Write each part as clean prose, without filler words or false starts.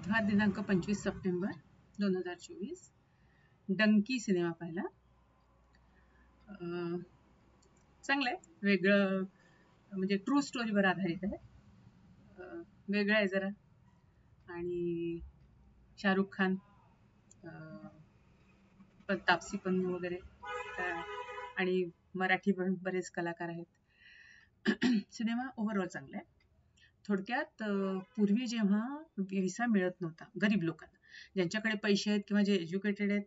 बुधवार दिनांक 25 सप्टेंबर 2024 डंकी सिनेमा पाहिला. चांगलं आहे, वेगळं, म्हणजे ट्रू स्टोरीवर आधारित आहे. वेगळं आहे जरा. आणि शाहरुख खान, तापसी पन्नू वगैरे, आणि मराठी पण बरेच कलाकार आहेत. सिनेमा ओव्हरऑल चांगला आहे. थोडक्यात पूर्वी जेव्हा व्हिसा मिळत नव्हता गरीब लोकांना, ज्यांच्याकडे पैसे आहेत किंवा जे एज्युकेटेड आहेत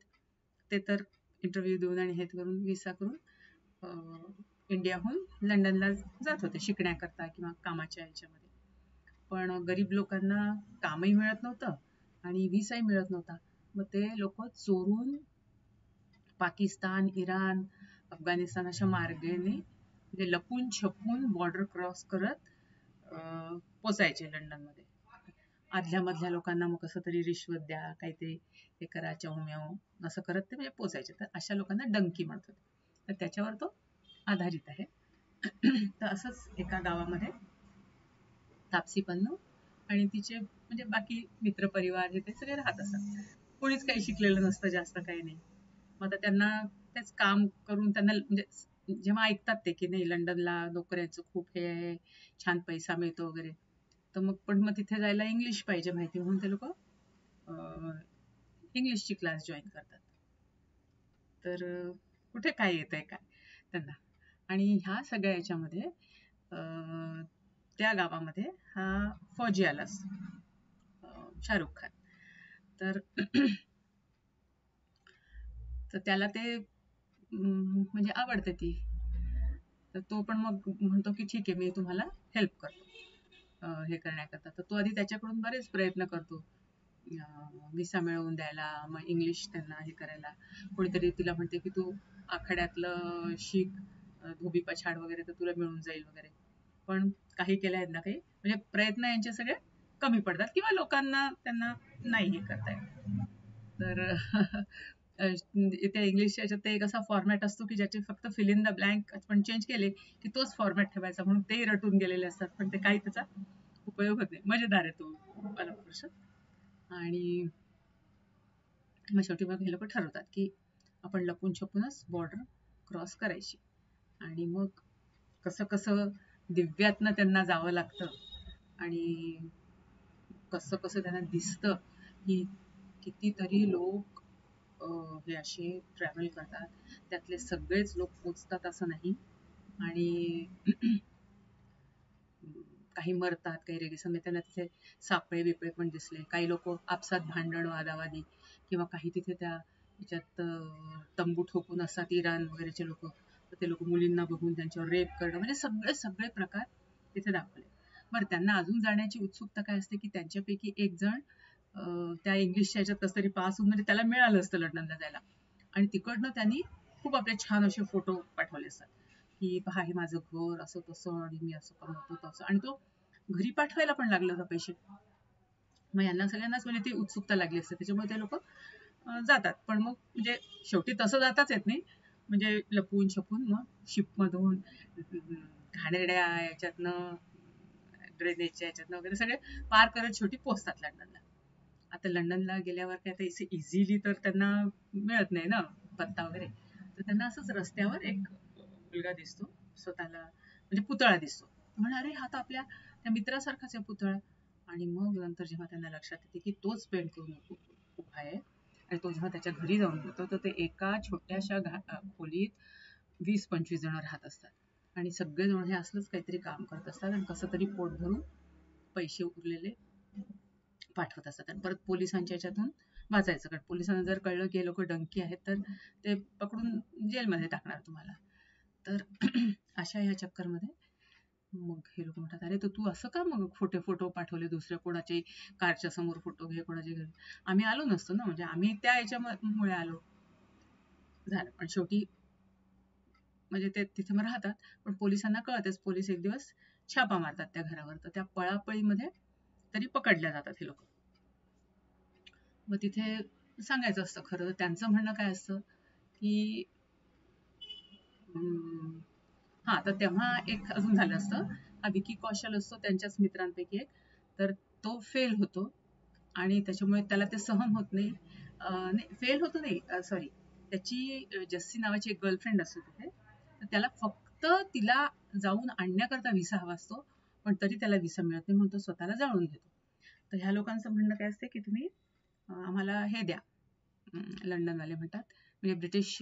ते तर इंटरव्ह्यू देऊन आणि हे करून व्हिसा करून इंडियाहून लंडनला जात होते शिकण्याकरता किंवा कामाच्या ह्याच्यामध्ये. पण गरीब लोकांना कामही मिळत नव्हतं आणि व्हिसाही मिळत नव्हता. मग ते लोक चोरून पाकिस्तान, इराण, अफगाणिस्तान अशा मार्गाने म्हणजे लपून छपून बॉर्डर क्रॉस करत पोचायचे लंडनमध्ये. आदल्या मधल्या लोकांना मग कसं तरी रिश्वत द्या, काहीतरी हे करा, चौम्याव असं करत ते म्हणजे पोचायचे. तर अशा लोकांना डंकी म्हणतात. तर त्याच्यावर तो आधारित आहे. तर असंच एका गावामध्ये तापसी पन्नू आणि तिचे म्हणजे बाकी मित्रपरिवार हे ते सगळे राहत असतात. कोणीच काही शिकलेलं नसतं, जास्त काही नाही. मग आता त्यांना तेच काम करून त्यांना म्हणजे जेव्हा ऐकतात ते की नाही लंडनला नोकऱ्याचं खूप हे आहे, छान पैसा मिळतो वगैरे, तर मग तिथे जायला इंग्लिश पाहिजे माहिती, म्हणून ते लोक इंग्लिशची क्लास जॉईन करतात. तर कुठे काय येतंय काय त्यांना. आणि ह्या सगळ्या याच्यामध्ये त्या गावामध्ये हा फौजी आला शाहरुख खान. तर त्याला ते म्हणजे आवडते ती. तर तो पण मग म्हणतो की ठीक आहे, मी तुम्हाला हेल्प करतो हे करण्याकरता. तर तो आधी त्याच्याकडून बरेच प्रयत्न करतो व्हिसा मिळवून द्यायला, मग इंग्लिश त्यांना हे करायला. कोणीतरी तिला म्हणते की तू आखाड्यातलं शिक, धोबी पछाड वगैरे, तर तुला मिळून जाईल वगैरे. पण काही केल्या आहेत ना काही, म्हणजे प्रयत्न यांचे सगळे कमी पडतात किंवा लोकांना त्यांना नाही हे करता येत. तर इथे इंग्लिश याच्यात ते एक असा फॉर्मॅट असतो की ज्याचे फक्त फिल इन द ब्लँक पण चेंज केले की तोच फॉर्मॅट ठेवायचा, म्हणून ते रटून गेलेले असतात. पण ते काही त्याचा उपयोग होत नाही. मजेदार आहे तो परत. आणि मग शेवटी मग हे लोक ठरवतात की आपण लपून छपूनच बॉर्डर क्रॉस करायची. आणि मग कसं कसं दिव्यातनं त्यांना जावं लागतं आणि कसं कसं त्यांना दिसतं की कितीतरी लोक हे असे ट्रॅव्हल करतात. त्यातले सगळेच लोक पोचतात असं नाही. आणि काही मरतात, काही रेगिस्तान मध्ये त्यांना तिथे सापळे बिपळे पण दिसले. काही लोक आपसात भांडण, वादावादी, किंवा काही तिथे त्या ह्याच्यात तंबू ठोकून असतात इराण वगैरेचे लोक, तर ते लोक मुलींना बघून त्यांच्यावर रेप करणं, म्हणजे सगळे सगळे प्रकार तिथे दाखवले. बरं, त्यांना अजून जाण्याची उत्सुकता काय असते की त्यांच्यापैकी एक जण त्या इंग्लिशच्या ह्याच्यात कसं तरी पास होऊन म्हणजे त्याला मिळालं असतं लंडनला जायला, आणि तिकडनं त्यांनी खूप आपले छान असे फोटो पाठवले असतात की पहा हे माझं घर असं तसं आणि मी असं कमवतो तसं, आणि तो घरी पाठवायला पण लागले होते पैसे. मग यांना सगळ्यांनाच म्हणजे ती उत्सुकता लागली असते, त्याच्यामुळे ते लोक जातात. पण मग म्हणजे शेवटी तसं जाताच येत नाही, म्हणजे लपून छपून मग शिपमधून घाणेरड्या याच्यातनं ड्रेनेजच्या याच्यातनं वगैरे सगळे पार करत शेवटी पोहोचतात लंडनला. आता लंडनला गेल्यावर काय आता इझिली तर त्यांना मिळत नाही ना पत्ता वगैरे. तर त्यांना असंच रस्त्यावर एक मुलगा दिसतो, स्वतःला म्हणजे पुतळा दिसतो. म्हणा अरे हा तर आपल्या त्या मित्रासारखाच आहे पुतळा. आणि मग नंतर जेव्हा त्यांना लक्षात येते की तोच पेंट करून उभा आहे, आणि तो जेव्हा त्याच्या घरी जाऊन येतो तर ते एका छोट्याशा खोलीत 20-25 जण राहत असतात, आणि सगळेजण हे असलंच काहीतरी काम करत असतात आणि कसं तरी पोट भरून पैसे उरलेले पाठवत असतात. आणि परत पोलिसांच्या याच्यातून वाचायचं, कारण पोलिसांना जर कळलं की हे लोक डंकी आहेत तर ते पकडून जेलमध्ये टाकणार तुम्हाला. तर अशा ह्या चक्करमध्ये मग हे लोक म्हणतात अरे तर तू असं का मग फोटो पाठवले दुसऱ्या कोणाचे, कारच्या समोर फोटो घे, कोणाचे घे. आम्ही आलो नसतो ना, म्हणजे आम्ही त्या याच्यामुळे आलो झालं. पण शेवटी म्हणजे ते तिथे मग राहतात. पण पोलिसांना कळतेच, पोलीस एक दिवस छापा मारतात त्या घरावर. तर त्या पळापळीमध्ये तरी पकडल्या जातात हे लोक. मग तिथे सांगायचं असतं खरं त्यांचं म्हणणं काय असतं की हा, तर तेव्हा एक अजून झालं असतं, हा विकी कौशल असतो त्यांच्याच मित्रांपैकी एक, तर तो फेल होतो आणि त्याच्यामुळे त्याला ते सहन होत नाही. नाही, फेल होतो नाही, सॉरी, त्याची जस्सी नावाची एक गर्लफ्रेंड असते तिथे. तर त्याला फक्त तिला जाऊन आणण्याकरता व्हिसा हवा असतो, पण तरी त्याला व्हिसा मिळत नाही म्हणून तो स्वतःला जाळून घेतो. तर ह्या लोकांचं म्हणणं काय असते की तुम्ही आम्हाला हे द्या. लंडनवाले म्हणतात, म्हणजे ब्रिटिश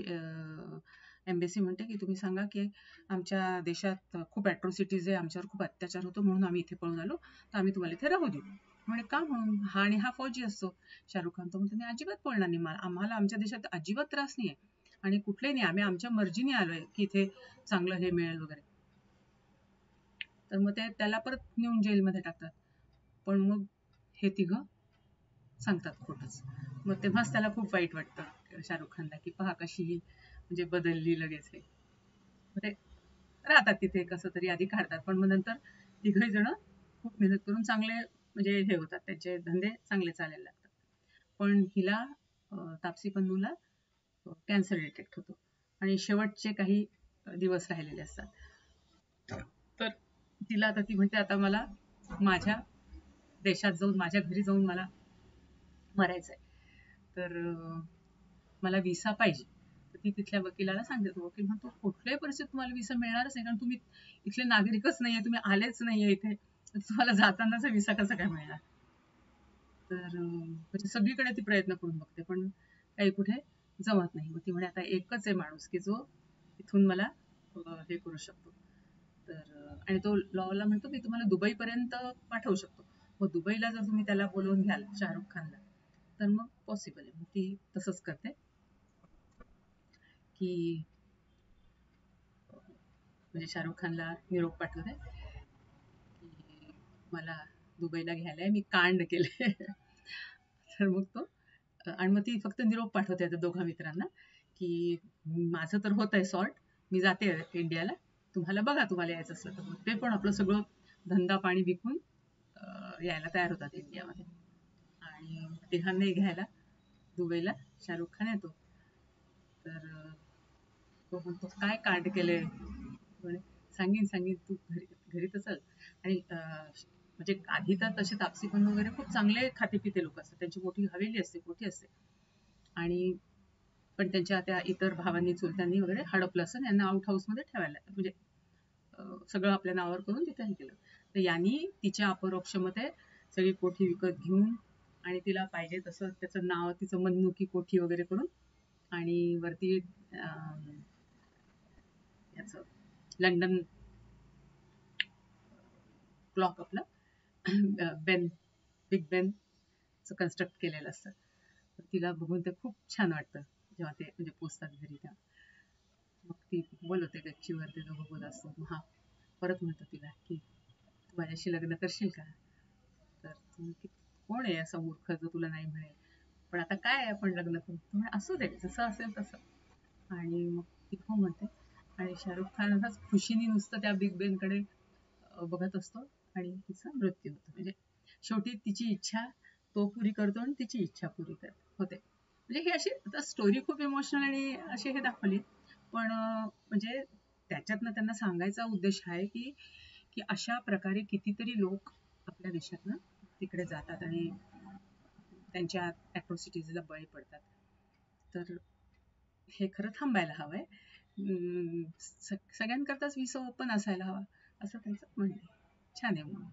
एम्बेसी म्हणते की तुम्ही सांगा की आमच्या देशात खूप ॲट्रॉसिटीज आहे, आमच्यावर खूप अत्याचार होतो म्हणून आम्ही इथे पळून आलो, तर आम्ही तुम्हाला इथे राहू देऊ. म्हणे का म्हणून, आणि हा फौजी असतो. शाहरुख खान तो म्हणतो मी अजिबात पळणार नाही, आम्हाला आमच्या देशात अजिबात त्रास नाही आहे आणि कुठलेही नाही, आम्ही आमच्या मर्जीने आलोय की इथे चांगलं हे मिळेल वगैरे. तर मग ते त्याला परत नेऊन जेलमध्ये टाकतात. पण मग हे तिघं सांगतात खोटंच. मग तेव्हाच त्याला खूप वाईट वाटतं शाहरुख खानला, की पहा कशी ही म्हणजे बदलली लगेच हे. मग ते राहतात तिथे कसं तरी आधी काढतात, पण मग नंतर तिघही जण खूप मेहनत करून चांगले म्हणजे हे होतात, त्यांचे धंदे चांगले चालायला लागतात. पण हिला तापसी पन्नूला कॅन्सर डिटेक्ट होतो आणि शेवटचे काही दिवस राहिलेले असतात. तर तिला आता ती म्हणते आता मला माझ्या देशात जाऊन, माझ्या घरी जाऊन मला मरायचंय. तर मला व्हिसा पाहिजे. तर ती तिथल्या वकिलाला सांगते. तो वकील म्हणतो कुठल्याही परिस्थितीत तुम्हाला व्हिसा मिळणारच नाही, कारण तुम्ही इथले नागरिकच नाहीये, तुम्ही आलेच नाहीये इथे, तर तुम्हाला जातानाचा व्हिसा कसा काय मिळणार. तर म्हणजे सगळीकडे ती प्रयत्न करून बघते, पण काही कुठे जमत नाही. मग ती म्हणे आता एकच आहे माणूस की जो इथून मला हे करू शकतो. तर आणि तो लॉला म्हणतो मी तुम्हाला दुबईपर्यंत पाठवू शकतो. मग दुबईला जर तुम्ही त्याला बोलवून घ्याल शाहरुख खानला, तर मग पॉसिबल आहे. मग ती तसंच करते की म्हणजे शाहरुख खानला निरोप पाठवते की मला दुबईला घ्यायलाय, मी कांड केले. तर मग तो आणि मग ती फक्त निरोप पाठवते त्या दोघा मित्रांना की माझं तर होत आहे सॉर्ट, मी जाते इंडियाला, तुम्हाला बघा तुम्हाला यायचं असलं तर. मग ते पण आपलं सगळं धंदा पाणी विकून यायला तयार होतात इंडियामध्ये. आणि तिघांनाही घ्यायला दुबईला शाहरुख खान येतो. तर तो म्हणतो काय कांड केलंय. म्हणे सांगीन सांगीन, तू घरी घरी तर चल. आणि म्हणजे आधी तर तसे तापसी पन्नू वगैरे खूप चांगले खाते पिते लोक असतात, त्यांची मोठी हवेली असते, मोठी असते. आणि पण त्यांच्या त्या इतर भावांनी चुलत्यांनी वगैरे हडपलं असं, यांना आउट हाऊसमध्ये ठेवायला म्हणजे सगळं आपल्या नावावर करून तिथे हे केलं. तर यांनी तिच्या अपरोक्षमध्ये सगळी कोठी विकत घेऊन आणि तिला पाहिजे तसं त्याचं नाव, तिचं मनमुखी कोठी वगैरे करून आणि वरती याचं लंडन क्लॉक आपलं बेन, बिग बेनचं कन्स्ट्रक्ट केलेलं असतं. तर तिला बघून ते खूप छान वाटतं जेव्हा ते म्हणजे पोचतात घरी तेव्हा. मग ती बोलवते गच्चीवर, ते दोघं बोलत असतो. मग हा परत म्हणतो तिला की तू माझ्याशी लग्न करशील का. तर तुम्ही कोण आहे असं मूर्ख जो तुला नाही म्हणेल, पण आता काय आपण लग्न करू. तुम्ही असू दे जसं असेल तसं. आणि मग ती हो म्हणते आणि शाहरुख खान असाच खुशीने नुसतं त्या बिग बेनकडे बघत असतो आणि तिचा मृत्यू होतो. म्हणजे शेवटी तिची इच्छा तो पुरी करतो आणि तिची इच्छा पुरी होते. म्हणजे ही अशी स्टोरी खूप इमोशनल आणि अशी हे दाखवली. पण म्हणजे त्याच्यातनं त्यांना सांगायचा उद्देश आहे की की अशा प्रकारे कितीतरी लोक आपल्या देशातनं तिकडे जातात आणि त्यांच्या अॅट्रॉसिटीजला बळी पडतात. तर हे खरं थांबायला हवंय. सगळ्यांकरताच विसो ओपन असायला हवा, असं त्यांचं म्हणणं आहे. छान आहे म्हणून.